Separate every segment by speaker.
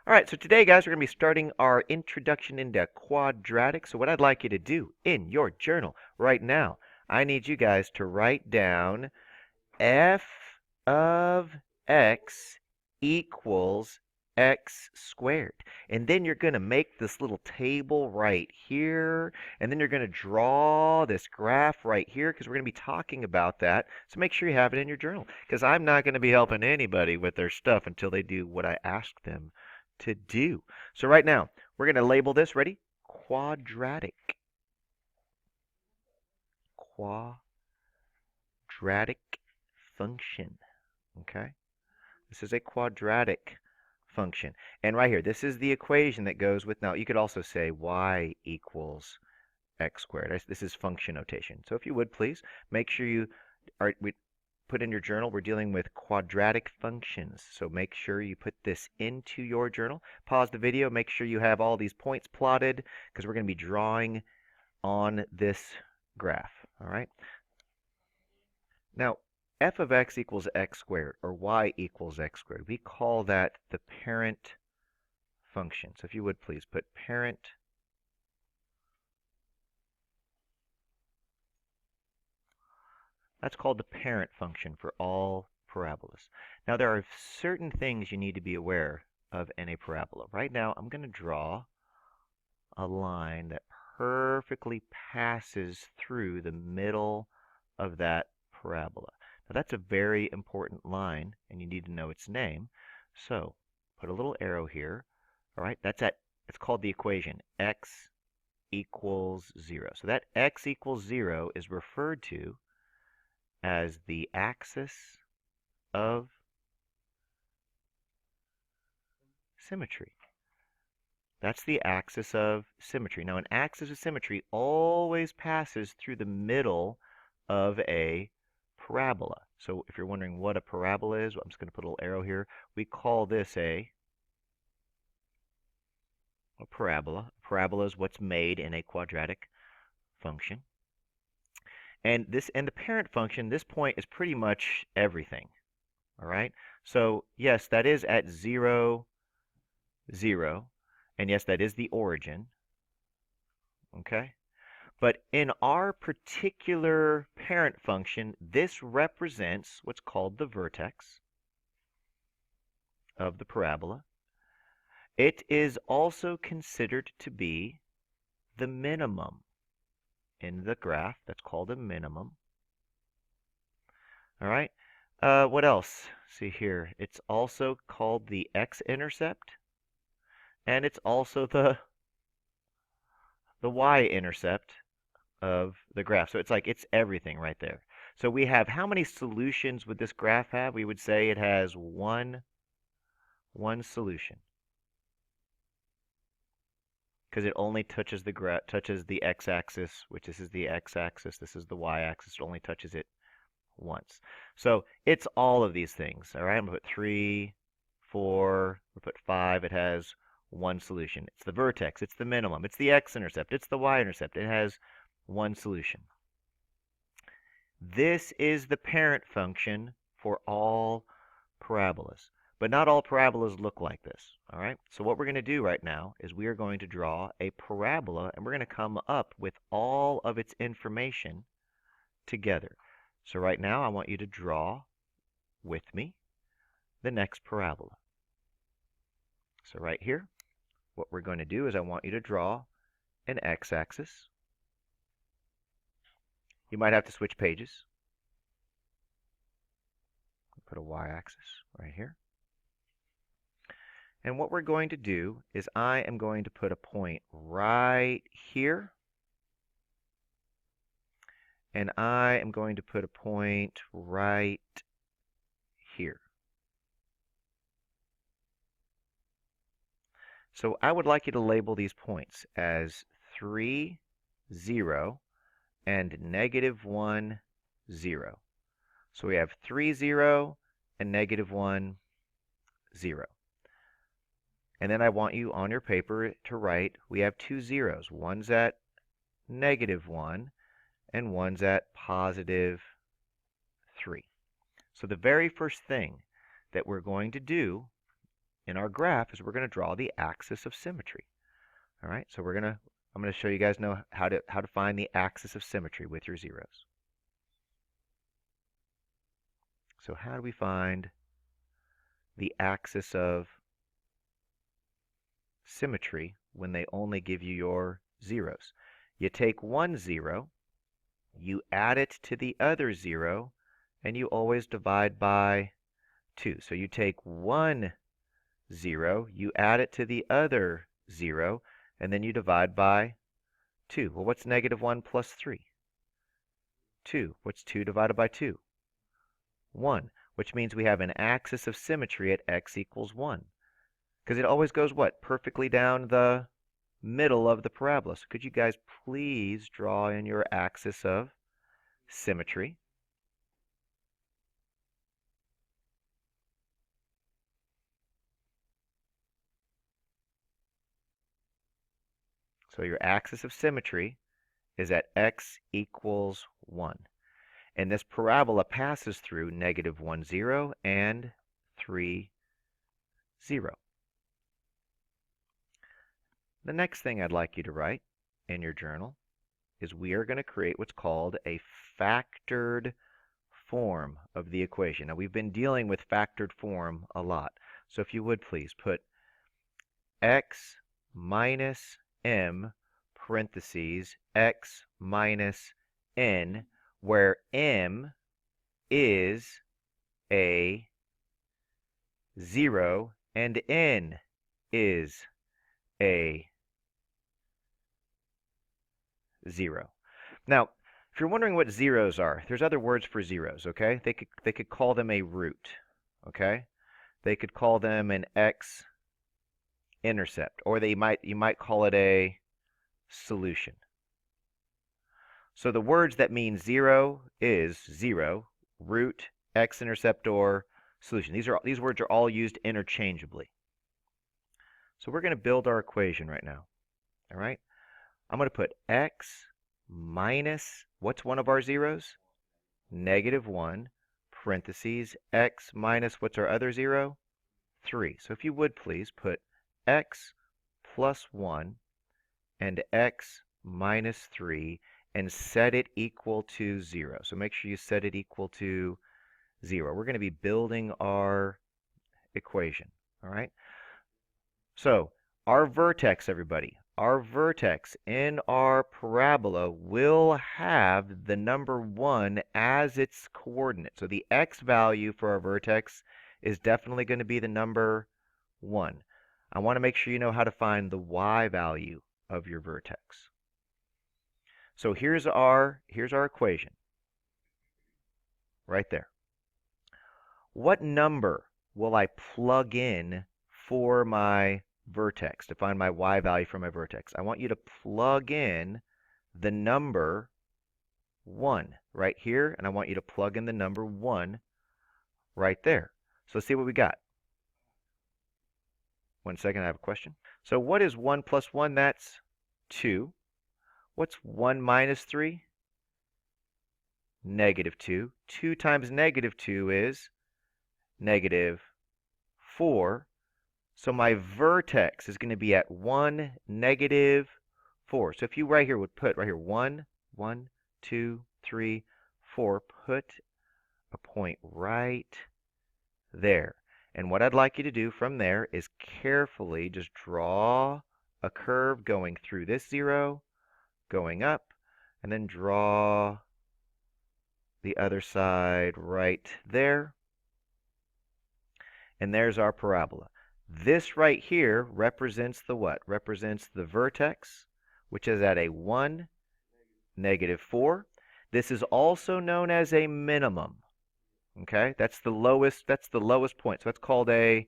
Speaker 1: All right, so today, guys, we're going to be starting our introduction into quadratic. So what I'd like you to do in your journal right now, I need you guys to write down f of x equals x squared. And then you're going to make this little table right here. And then you're going to draw this graph right here because we're going to be talking about that. So make sure you have it in your journal because I'm not going to be helping anybody with their stuff until they do what I ask them to do. So right now, we're going to label this, ready? Quadratic. Quadratic function. Okay? This is a quadratic function. And right here, this is the equation that goes with, now you could also say y equals x squared. This is function notation. So if you would please, make sure you put in your journal, we're dealing with quadratic functions. So make sure you put this into your journal. Pause the video, make sure you have all these points plotted because we're going to be drawing on this graph. All right. Now, f of x equals x squared, or y equals x squared. We call that the parent function. So if you would please put parent That's called the parent function for all parabolas. Now there are certain things you need to be aware of in a parabola. Right now I'm going to draw a line that perfectly passes through the middle of that parabola. Now that's a very important line and you need to know its name. So put a little arrow here. All right, it's called the equation x equals 0. So that x equals 0 is referred to as the axis of symmetry. That's the axis of symmetry. Now, an axis of symmetry always passes through the middle of a parabola. So if you're wondering what a parabola is, I'm just going to put a little arrow here. We call this a parabola. A parabola is what's made in a quadratic function. And the parent function, this point is pretty much everything. All right? So, yes, that is at 0, 0. And yes, that is the origin. Okay? But in our particular parent function, this represents what's called the vertex of the parabola. It is also considered to be the minimum in the graph. That's called a minimum. All right. What else? See here. It's also called the x-intercept, and it's also the y-intercept of the graph. So it's everything right there. So we have, how many solutions would this graph have? We would say it has one solution, because it only touches the x-axis, which this is the x-axis, this is the y-axis. It only touches it once. So it's all of these things. All right, I'm going to put 3, 4, we'll put 5. It has one solution. It's the vertex, it's the minimum, it's the x-intercept, it's the y-intercept. It has one solution. This is the parent function for all parabolas. But not all parabolas look like this. All right. So what we're going to do right now is we are going to draw a parabola, and we're going to come up with all of its information together. So right now I want you to draw with me the next parabola. So right here, what we're going to do is I want you to draw an x-axis. You might have to switch pages. Put a y-axis right here. And what we're going to do is I am going to put a point right here. And I am going to put a point right here. So I would like you to label these points as 3, 0, and -1, 0. So we have 3, 0, and -1, 0. And then I want you on your paper to write, we have 2 zeros. One's at -1 and one's at +3. So the very first thing that we're going to do in our graph is we're going to draw the axis of symmetry. All right, so I'm going to show you guys know how to find the axis of symmetry with your zeros. So how do we find the axis of symmetry when they only give you your zeros? You take one zero, you add it to the other zero, and you always divide by 2. So you take 1 0, you add it to the other 0, and then you divide by 2. Well, what's negative 1 plus 3? 2. What's 2 divided by 2? 1, which means we have an axis of symmetry at x equals 1. Because it always goes what? Perfectly down the middle of the parabola. So could you guys please draw in your axis of symmetry? So your axis of symmetry is at x equals 1. And this parabola passes through negative 1, 0 and 3, 0. The next thing I'd like you to write in your journal is we are going to create what's called a factored form of the equation. Now, we've been dealing with factored form a lot. So if you would please put x minus m parentheses x minus n, where m is a 0 and n is a 0. Now, if you're wondering what zeros are, there's other words for zeros, okay? They could call them a root, okay? They could call them an x-intercept, or you might call it a solution. So the words that mean 0 is 0, root, x-intercept, or solution. These words are all used interchangeably. So we're going to build our equation right now. All right? I'm going to put x minus, what's one of our zeros? Negative 1, parentheses, x minus, what's our other 0? 3. So if you would please put x plus 1 and x minus 3 and set it equal to 0. So make sure you set it equal to 0. We're going to be building our equation. All right? So our vertex, everybody, our vertex in our parabola will have the number 1 as its coordinate. So the x value for our vertex is definitely going to be the number 1. I want to make sure you know how to find the y value of your vertex. So here's our equation right there. What number will I plug in for my vertex to find my y value for my vertex? I want you to plug in the number 1 right here, and I want you to plug in the number 1 right there. So let's see what we got. 1 second, I have a question. So what is 1 plus 1? That's 2. What's 1 minus 3? Negative 2. 2 times negative 2 is negative 4. So my vertex is going to be at 1, negative 4. So if you right here would put right here 1, 1, 2, 3, 4, put a point right there. And what I'd like you to do from there is carefully just draw a curve going through this 0, going up, and then draw the other side right there. And there's our parabola. This right here represents the what? Represents the vertex, which is at a 1, negative 4. This is also known as a minimum. Okay? That's the lowest point. So it's called a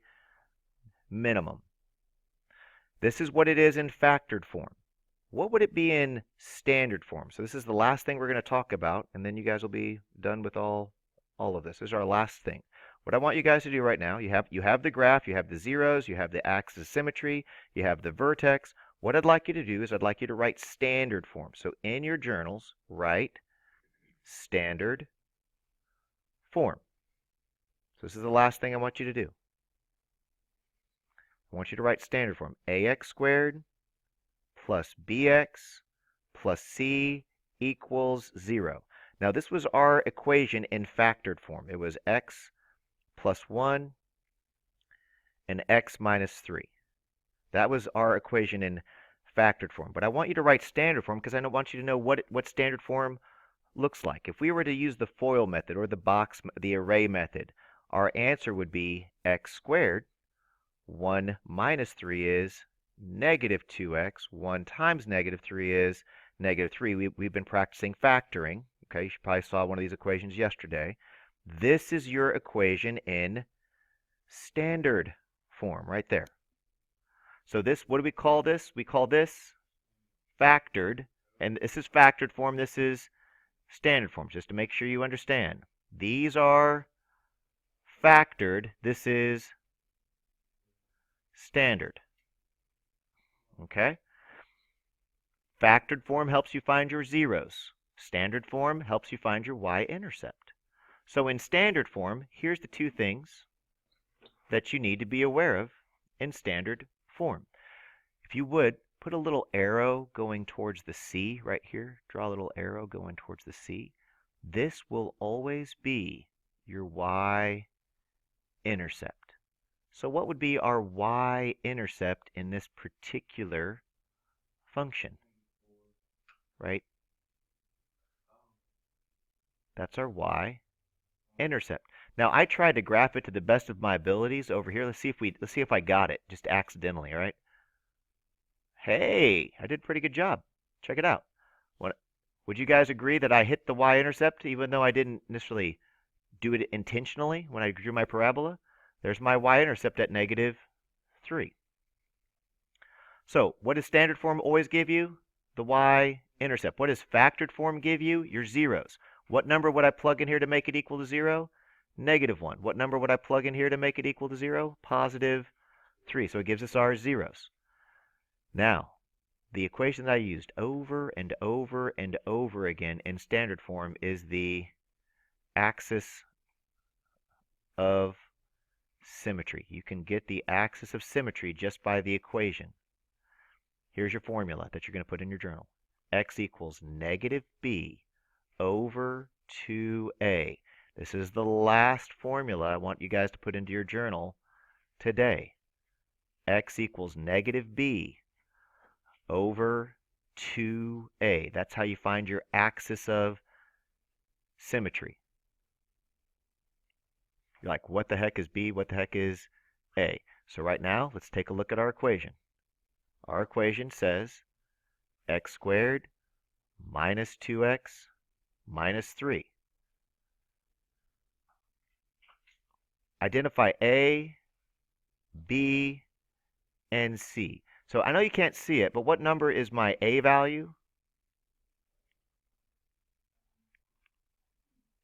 Speaker 1: minimum. This is what it is in factored form. What would it be in standard form? So this is the last thing we're going to talk about, and then you guys will be done with all of this. This is our last thing. What I want you guys to do right now, you have the graph, you have the zeros, you have the axis of symmetry, you have the vertex. What I'd like you to do is I'd like you to write standard form. So in your journals, write standard form. So this is the last thing I want you to do. I want you to write standard form. ax squared plus bx plus c equals 0. Now this was our equation in factored form. It was x plus 1 and x minus 3. That was our equation in factored form. But I want you to write standard form because I want you to know what standard form looks like. If we were to use the FOIL method or the array method, our answer would be x squared. 1 minus 3 is negative 2x. 1 times negative 3 is negative 3. We've been practicing factoring. Okay, you probably saw one of these equations yesterday. This is your equation in standard form right there. So this, what do we call this? We call this factored. And this is factored form. This is standard form, just to make sure you understand. These are factored. This is standard. Okay? Factored form helps you find your zeros. Standard form helps you find your y-intercept. So in standard form, here's the two things that you need to be aware of in standard form. If you would, put a little arrow going towards the C right here. Draw a little arrow going towards the C. This will always be your y-intercept. So what would be our y-intercept in this particular function? Right? That's our y-intercept. Now I tried to graph it to the best of my abilities over here. Let's see if I got it just accidentally, all right? Hey, I did a pretty good job. Check it out. Would you guys agree that I hit the y-intercept even though I didn't necessarily do it intentionally when I drew my parabola? There's my y-intercept at negative 3. So what does standard form always give you? The y-intercept. What does factored form give you? Your zeros. What number would I plug in here to make it equal to 0? Negative 1. What number would I plug in here to make it equal to 0? Positive 3. So it gives us our zeros. Now, the equation that I used over and over and over again in standard form is the axis of symmetry. You can get the axis of symmetry just by the equation. Here's your formula that you're going to put in your journal. X equals negative b over 2a. This is the last formula I want you guys to put into your journal today. X equals negative b over 2a. That's how you find your axis of symmetry. You're like, what the heck is b? What the heck is a? So right now, let's take a look at our equation. Our equation says x squared minus 2x minus 3. Identify a, b, and c. So I know you can't see it, but what number is my a value?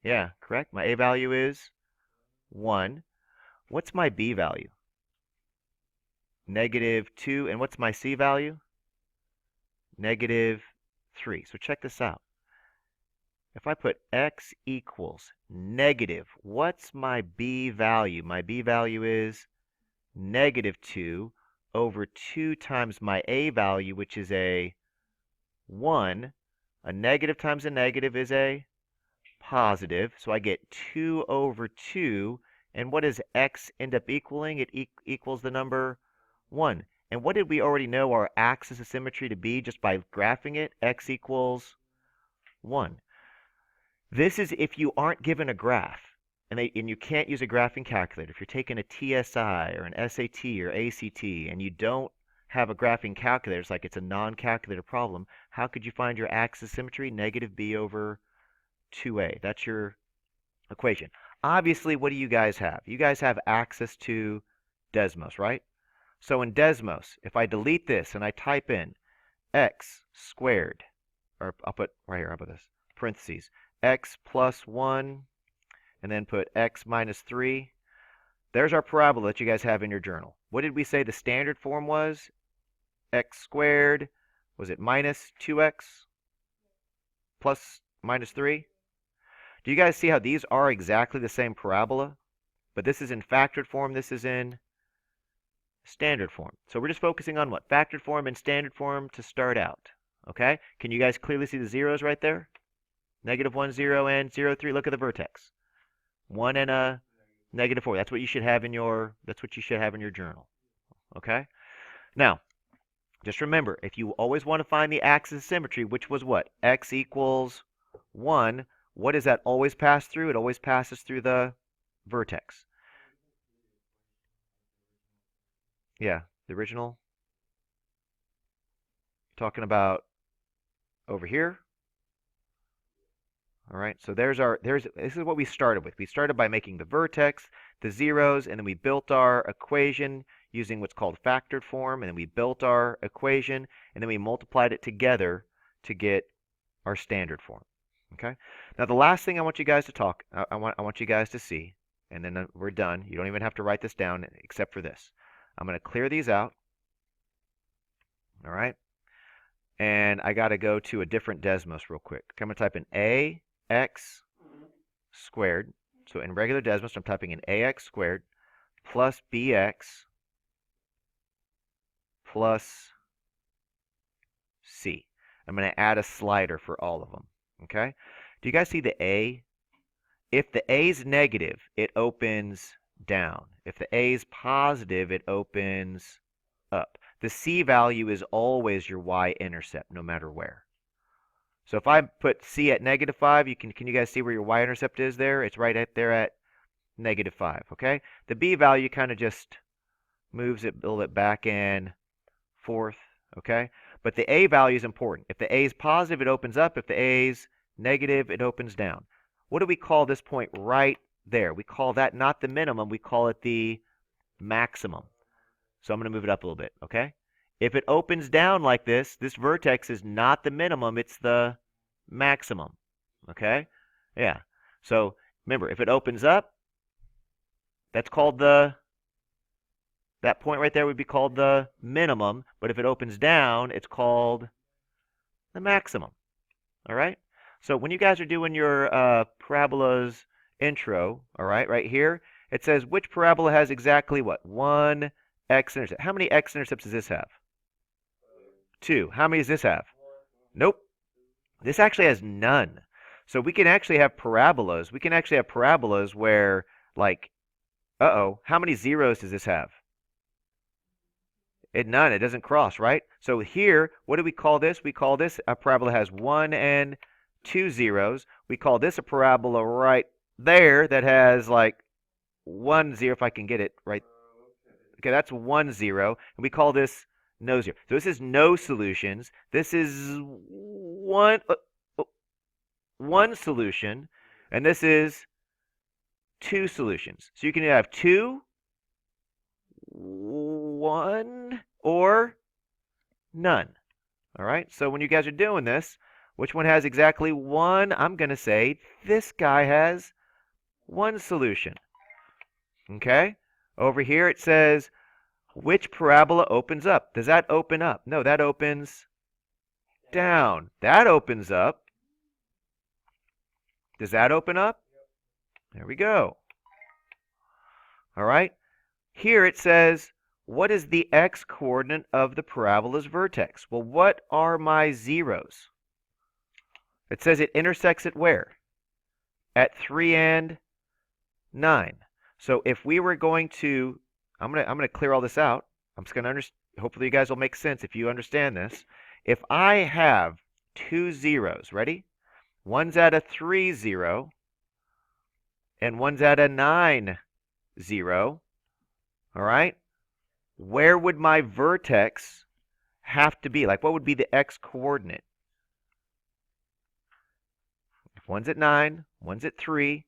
Speaker 1: Yeah, correct. My a value is 1. What's my b value? Negative 2. And what's my c value? Negative 3. So check this out. If I put x equals negative, what's my b value? My b value is negative 2 over 2 times my a value, which is a 1. A negative times a negative is a positive. So I get 2 over 2. And what does x end up equaling? It equals the number 1. And what did we already know our axis of symmetry to be just by graphing it? X equals 1. This is if you aren't given a graph. And you can't use a graphing calculator. If you're taking a TSI or an SAT or ACT and you don't have a graphing calculator, it's like it's a non-calculator problem, how could you find your axis of symmetry? Negative b over 2a. That's your equation. Obviously, what do you guys have? You guys have access to Desmos, right? So in Desmos, if I delete this and I type in x squared, or I'll put right here, how about this? Parentheses, x plus 1, and then put x minus 3. There's our parabola that you guys have in your journal. What did we say the standard form was? X squared, was it minus 2x plus minus 3? Do you guys see how these are exactly the same parabola? But this is in factored form, this is in standard form. So we're just focusing on what? Factored form and standard form to start out. Okay? Can you guys clearly see the zeros right there? -1, 0, and 0, 3. Look at the vertex. 1 and a -4. That's what you should have in your journal. Okay? Now, just remember, if you always want to find the axis of symmetry, which was what? X equals 1, what does that always pass through? It always passes through the vertex. Yeah, the original. Talking about over here. All right, so this is what we started with. We started by making the vertex, the zeros, and then we built our equation using what's called factored form, and then we built our equation, and then we multiplied it together to get our standard form. Okay. Now the last thing I want you guys to I want you guys to see, and then we're done. You don't even have to write this down except for this. I'm going to clear these out. All right. And I got to go to a different Desmos real quick. I'm going to type in ax squared. So in regular Desmos, I'm typing in ax squared plus bx plus c. I'm going to add a slider for all of them. Okay? Do you guys see the a? If the a is negative, it opens down. If the a is positive, it opens up. The c value is always your y-intercept, no matter where. So if I put c at -5, can you guys see where your y-intercept is there? It's right there at -5, okay? The b value kind of just moves it a little bit back and forth, okay? But the a value is important. If the a is positive, it opens up. If the a is negative, it opens down. What do we call this point right there? We call that not the minimum. We call it the maximum. So I'm going to move it up a little bit, okay? If it opens down like this vertex is not the minimum, it's the maximum, okay? Yeah. So remember, if it opens up, that's called that point right there would be called the minimum, but if it opens down, it's called the maximum, all right? So when you guys are doing your parabolas intro, all right, right here, it says which parabola has exactly what? 1 x-intercept. How many x-intercepts does this have? 2. How many does this have? Nope. This actually has none. So we can actually have parabolas. We can actually have parabolas where, like, how many zeros does this have? None. It doesn't cross, right? So here, what do we call this? We call this a parabola has 1 and 2 zeros. We call this a parabola right there that has, like, 1 0, if I can get it right. Okay, that's 1 0. And we call this no zero. So this is no solutions. This is one solution, and this is 2 solutions. So you can have 2, 1, or none. All right. So when you guys are doing this, which one has exactly 1? I'm going to say this guy has 1 solution. Okay. Over here it says which parabola opens up? Does that open up? No, that opens down. That opens up. Does that open up? There we go. All right. Here it says, what is the x-coordinate of the parabola's vertex? Well, what are my zeros? It says it intersects at where? At 3 and 9. So if we were going to I'm gonna clear all this out. I'm just gonna hopefully you guys will make sense if you understand this. If I have 2 zeros, ready? One's at a 3 0 and one's at a 9 0. All right? Where would my vertex have to be? Like, what would be the x coordinate? If one's at 9, one's at 3.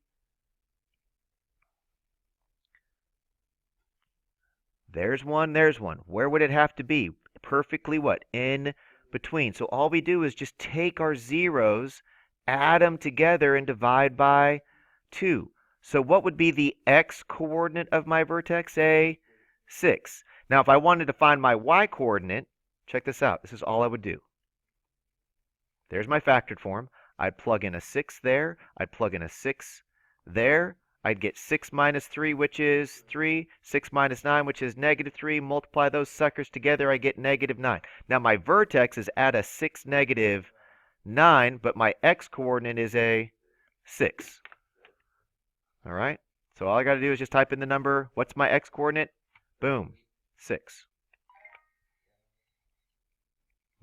Speaker 1: There's one, there's one. Where would it have to be? Perfectly what? In between. So all we do is just take our zeros, add them together, and divide by 2. So what would be the x-coordinate of my vertex? 6. Now, if I wanted to find my y-coordinate, check this out. This is all I would do. There's my factored form. I'd plug in a 6 there. I'd plug in a 6 there. I'd get 6 minus 3, which is 3, 6 minus 9, which is negative 3. Multiply those suckers together, I get negative 9. Now my vertex is at a 6, negative 9, but my x-coordinate is a 6. All right? So all I got to do is just type in the number. What's my x-coordinate? Boom, 6.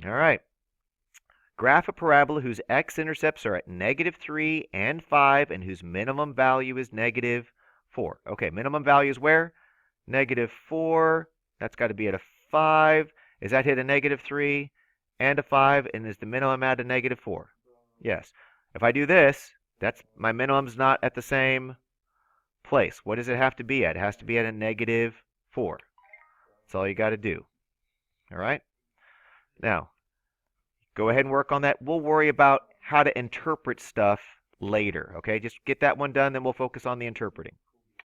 Speaker 1: All right. Graph a parabola whose x-intercepts are at negative 3 and 5 and whose minimum value is negative 4. Okay, minimum value is where? Negative 4. That's got to be at a 5. Is that hit a negative 3 and a 5? And is the minimum at a negative 4? Yes. If I do this, that's my minimum's not at the same place. What does it have to be at? It has to be at a negative 4. That's all you got to do. All right? Now, go ahead and work on that. We'll worry about how to interpret stuff later, okay? Just get that one done, then we'll focus on the interpreting.